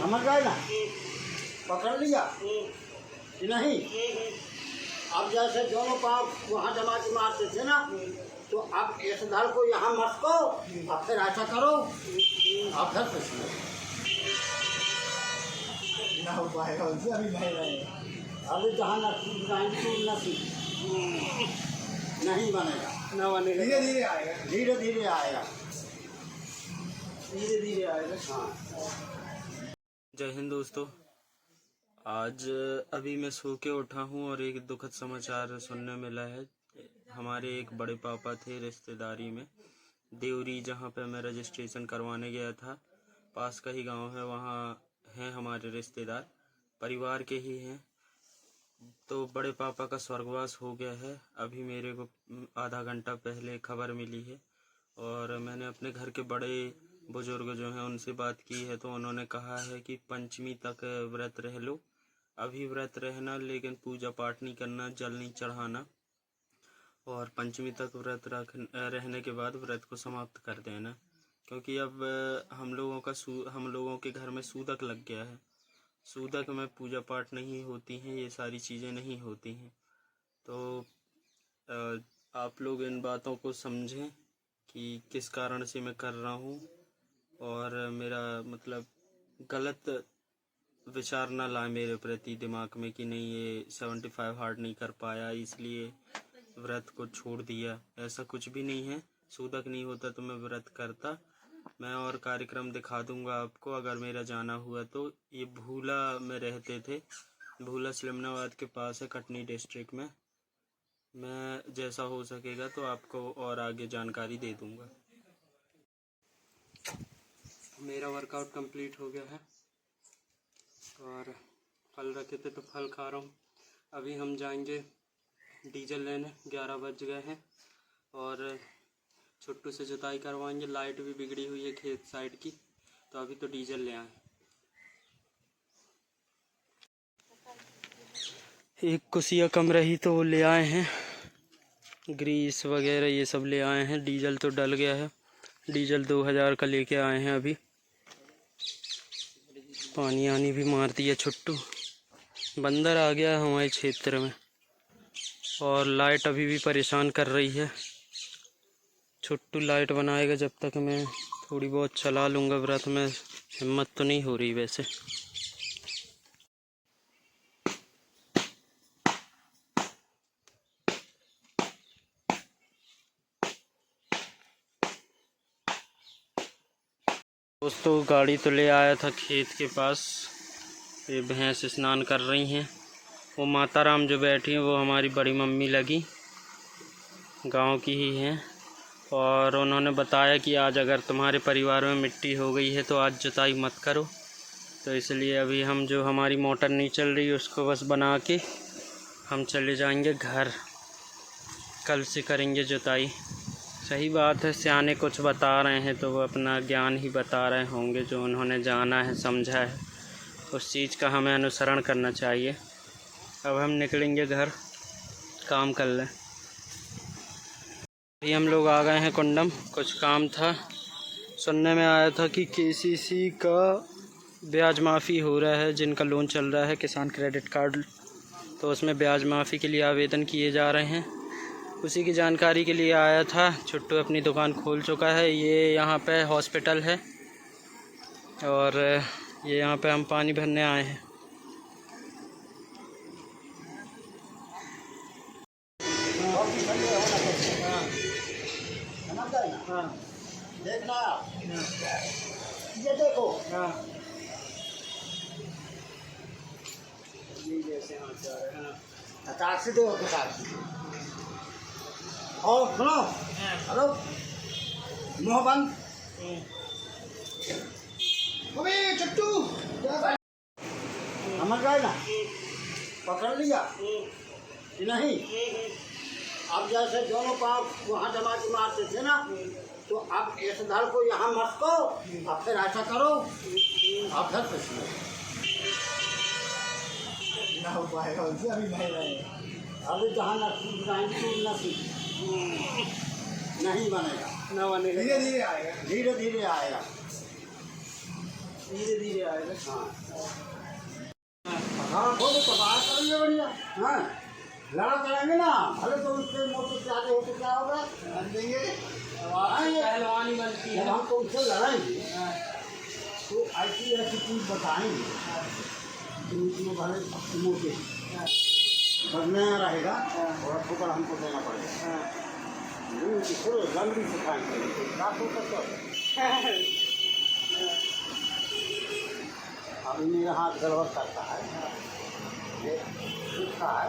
समझ गए ना, पकड़ लिया कि नहीं। अब जैसे दोनों पाँव वहाँ जमाती मारते थे ना, तो अब इस धड़ को यहाँ मस्को, अब फिर ऐसा करो, अब फिर कुछ ना हो पाएगा उनसे, अभी नहीं रहेगा। अभी जहाँ नसीब नहीं बनेगा, ना बनेगा, धीरे धीरे आएगा, धीरे धीरे आएगा, धीरे धीरे आएगा। हाँ। जय हिंद दोस्तों, आज अभी मैं सो के उठा हूँ और एक दुखद समाचार सुनने मिला है। हमारे एक बड़े पापा थे रिश्तेदारी में, देवरी, जहाँ पे मैं रजिस्ट्रेशन करवाने गया था। पास का ही गांव है, वहाँ हैं हमारे रिश्तेदार, परिवार के ही हैं। तो बड़े पापा का स्वर्गवास हो गया है। अभी मेरे को आधा घंटा पहले खबर मिली है और मैंने अपने घर के बड़े बुजुर्ग जो हैं उनसे बात की है, तो उन्होंने कहा है कि पंचमी तक व्रत रह लो। अभी व्रत रहना, लेकिन पूजा पाठ नहीं करना, जल नहीं चढ़ाना, और पंचमी तक व्रत रहने के बाद व्रत को समाप्त कर देना, क्योंकि अब हम लोगों के घर में सूतक लग गया है। सूतक में पूजा पाठ नहीं होती हैं, ये सारी चीज़ें नहीं होती हैं। तो आप लोग इन बातों को समझें कि किस कारण से मैं कर रहा हूँ, और मेरा मतलब गलत विचार ना लाए मेरे प्रति दिमाग में कि नहीं ये 75 हार्ड नहीं कर पाया इसलिए व्रत को छोड़ दिया। ऐसा कुछ भी नहीं है। सूतक नहीं होता तो मैं व्रत करता। मैं और कार्यक्रम दिखा दूंगा आपको अगर मेरा जाना हुआ तो। ये भूला में रहते थे, भूला सिलमनाबाद के पास है, कटनी डिस्ट्रिक्ट में। मैं जैसा हो सकेगा तो आपको और आगे जानकारी दे दूंगा। मेरा वर्कआउट कंप्लीट हो गया है और फल रखे थे तो फल खा रहा हूँ। अभी हम जाएंगे डीजल लेने, 11 बज गए हैं, और छुट्टू से जुताई करवाएंगे। लाइट भी बिगड़ी हुई है खेत साइड की, तो अभी तो डीजल ले आए। एक कुसिया कम रही तो वो ले आए हैं, ग्रीस वगैरह ये सब ले आए हैं। डीजल तो डल गया है, डीजल 2000 का लेके आए हैं। अभी पानी आनी भी मार दिया छुट्टू। बंदर आ गया है हमारे क्षेत्र में, और लाइट अभी भी परेशान कर रही है। छुट्टू लाइट बनाएगा, जब तक मैं थोड़ी बहुत चला लूँगा व्रत में। हिम्मत तो नहीं हो रही वैसे। दोस्तों गाड़ी तो ले आया था खेत के पास, ये भैंस स्नान कर रही हैं। वो माता राम जो बैठी हैं वो हमारी बड़ी मम्मी लगी, गांव की ही हैं, और उन्होंने बताया कि आज अगर तुम्हारे परिवार में मिट्टी हो गई है तो आज जुताई मत करो। तो इसलिए अभी हम जो हमारी मोटर नहीं चल रही उसको बस बना के हम चले जाएंगे घर, कल से करेंगे जुताई। सही बात है, सियाने कुछ बता रहे हैं तो वो अपना ज्ञान ही बता रहे होंगे, जो उन्होंने जाना है समझा है उस चीज़ का हमें अनुसरण करना चाहिए। अब हम निकलेंगे घर, काम कर लें। अभी हम लोग आ गए हैं कुंडम, कुछ काम था। सुनने में आया था कि केसीसी का ब्याज माफ़ी हो रहा है, जिनका लोन चल रहा है किसान क्रेडिट कार्ड, तो उसमें ब्याज माफ़ी के लिए आवेदन किए जा रहे हैं। उसी की जानकारी के लिए आया था। छुट्टू अपनी दुकान खोल चुका है। ये यहाँ पे हॉस्पिटल है और ये यहाँ पे हम पानी भरने आए हैं। देखना, ये देखो, ये जैसे हाथ जा रहे हैं, अचार से देखो के साथ। और सुनो, हेलो, मुँह बंद। अबे चट्टू, समझ गए ना, पकड़ लिया कि नहीं। अब जैसे दोनों पाँव वहाँ जमाती मारते थे ना, तो अब इस धड़ को यहाँ मस्को, अब फिर ऐसा करो, अब फिर कुछ ना हो पाएगा उनसे, अभी नहीं रहेगा। अभी जहाँ नसीब नहीं बनेगा, ना बनेगा, धीरे धीरे आएगा, धीरे धीरे आएगा। धीरे धीरे आएगा। हाँ हाँ खोलो तो बाहर करेंगे बढ़िया। हाँ लड़ा करेंगे ना, भले तो उसके मोटे प्यारे हो तो क्या होगा, कर देंगे। आएंगे। पहलवानी बनती जब है। हम तो उनसे लड़ाएंगे हाँ, तो ऐसी ऐसी चीज़ बताएंगे कि उसमें भले मोटे हाँ, बनना रहेगा और ठोकर हमको देना पड़ेगा। हाँ। इसको रंग भी सिखाएंगे, क्या हो सकता है। अभी मेरा हाथ गड़बड़ करता है, ये सीखता है।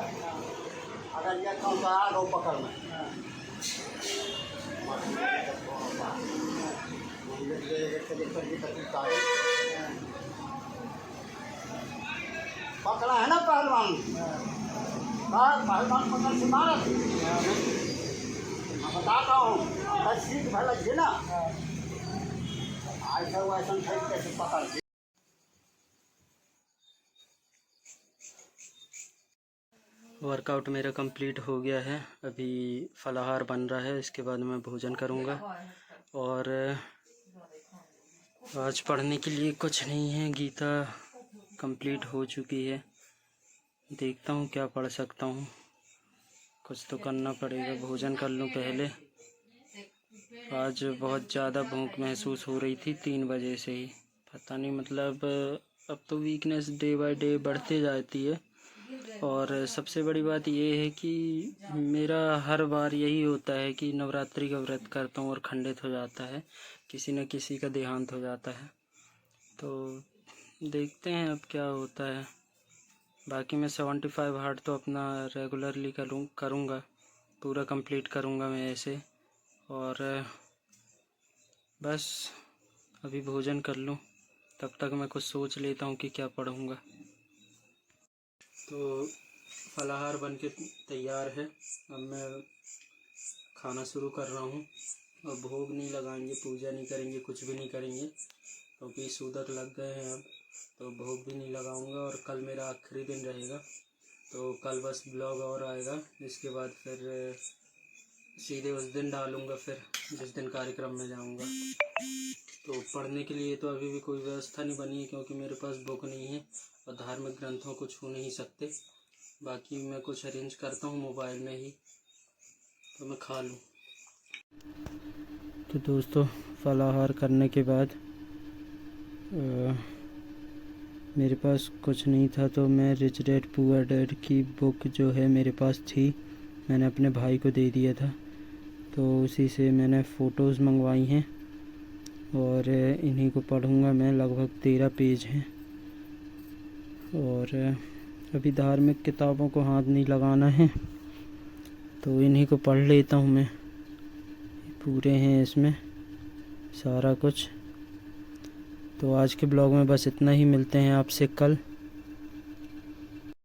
अगर ये कहूँ तो आ गो पकड़ में पकड़ा है ना पहलवान, पहलवान पकड़ से मारा थी। मैं बताता हूँ बस सीख भला थी ना, ऐसा वैसा कैसे पकड़ दी। वर्कआउट मेरा कंप्लीट हो गया है। अभी फलाहार बन रहा है, इसके बाद मैं भोजन करूँगा। और आज पढ़ने के लिए कुछ नहीं है, गीता कंप्लीट हो चुकी है। देखता हूँ क्या पढ़ सकता हूँ, कुछ तो करना पड़ेगा। भोजन कर लूँ पहले। आज बहुत ज़्यादा भूख महसूस हो रही थी 3 बजे से ही, पता नहीं मतलब अब तो वीकनेस डे बाय डे बढ़ते जाती है। और सबसे बड़ी बात ये है कि मेरा हर बार यही होता है कि नवरात्रि का व्रत करता हूँ और खंडित हो जाता है, किसी न किसी का देहांत हो जाता है। तो देखते हैं अब क्या होता है। बाकी मैं 75 हार्ट तो अपना रेगुलरली करूँगा, पूरा कंप्लीट करूँगा मैं ऐसे। और बस अभी भोजन कर लूँ, तब तक मैं कुछ सोच लेता हूँ कि क्या पढ़ूँगा। तो फलाहार बनके तैयार है, अब मैं खाना शुरू कर रहा हूँ। और भोग नहीं लगाएंगे, पूजा नहीं करेंगे, कुछ भी नहीं करेंगे, क्योंकि सूतक लग गए हैं अब, तो भोग भी नहीं लगाऊंगा। और कल मेरा आखिरी दिन रहेगा, तो कल बस ब्लॉग और आएगा। इसके बाद फिर सीधे उस दिन डालूंगा, फिर जिस दिन कार्यक्रम में जाऊंगा। तो पढ़ने के लिए तो अभी भी कोई व्यवस्था नहीं बनी है, क्योंकि मेरे पास बुक नहीं है और धार्मिक ग्रंथों को छू नहीं सकते। बाकी मैं कुछ अरेंज करता हूँ मोबाइल में ही, तो मैं खा लूँ। तो दोस्तों, फलाहार करने के बाद मेरे पास कुछ नहीं था, तो मैं रिच डैड पुअर डैड की बुक जो है मेरे पास थी, मैंने अपने भाई को दे दिया था। तो उसी से मैंने फ़ोटोज़ मंगवाई हैं और इन्हीं को पढ़ूँगा मैं। लगभग 13 पेज हैं। और अभी धार्मिक किताबों को हाथ नहीं लगाना है, तो इन्हीं को पढ़ लेता हूँ मैं। पूरे हैं इसमें सारा कुछ। तो आज के ब्लॉग में बस इतना ही, मिलते हैं आपसे कल।